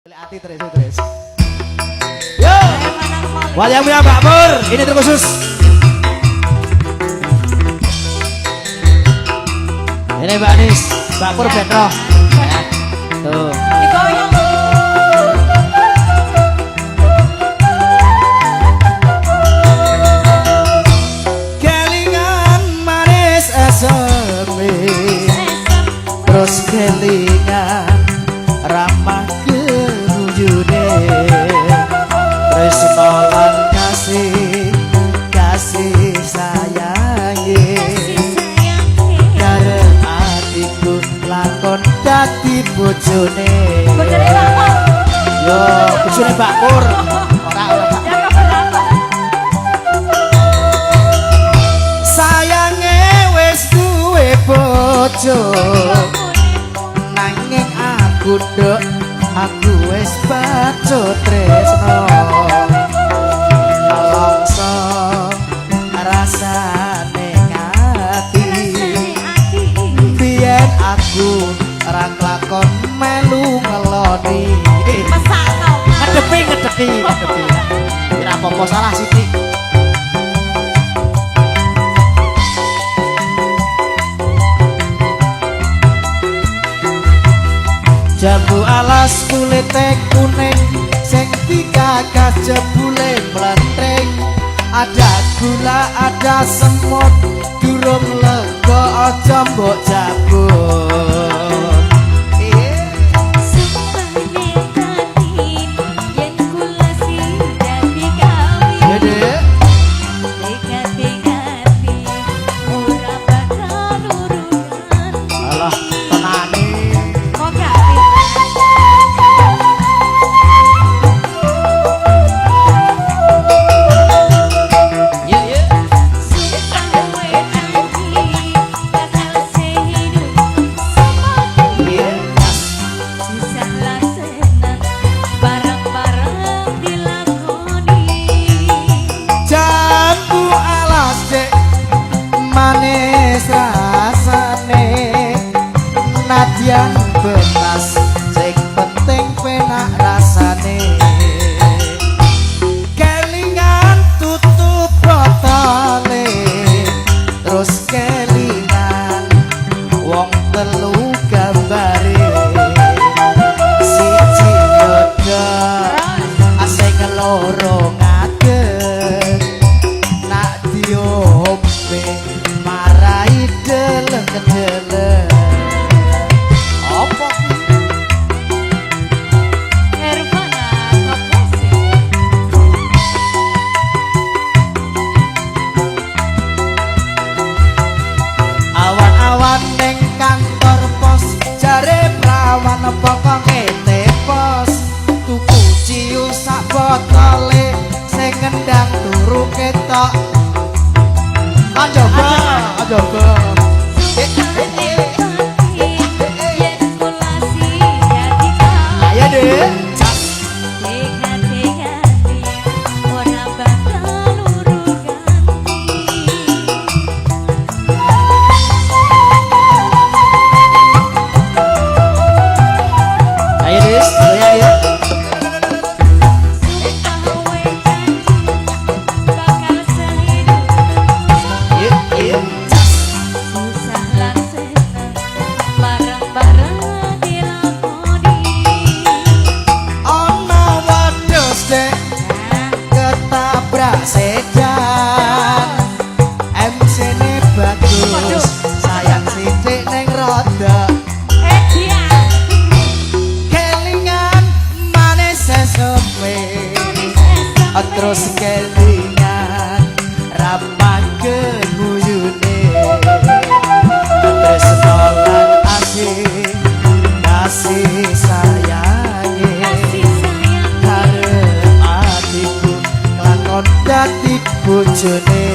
Hati terus. Yo, wajah punya Mbak Pur, ini terkhusus. Ini Mbak Nis, Mbak Pur Benro. Tuh. Kelingan manis aseme, terus kelingan ramah kewujune, tresno lan kasih sayange, karep atiku lakon dadi bojone. Bojone Pak. Yo, bojone Mbak Pur. Ora. Sayange wis duwe bojo, nanging aku nduk aku wis bacut tresno. Alongso rasane ngati, biyen aku ora kelakon melu ngeloni. Ngedepi. Ora apa-apa salah sithik. Jambu alas kulite kuning, sing dikakas jebule mlenteng. Ada gula, ada semut, durung lega aja mbok jabut. Nadyan beras sing penting penak rasane. Kelingan tutup botole, terus kelingan wong telu gambare. Siji nyodor sing loro ngadeg, nak diombe marai deleng-deleng. Awan-awan ning kantor pos, jare prawan pokoke tepos. Tuku ciu sak botole, sing ngendang turu ketok. Ajoba. Ayo deh. Sedan MC-ne bagus, sayang sithik ning roda. Kelingan manis sesume, terus kelingan ramah keguyune, tresno lan kasih sayange, karep atiku lakon dadi bojone.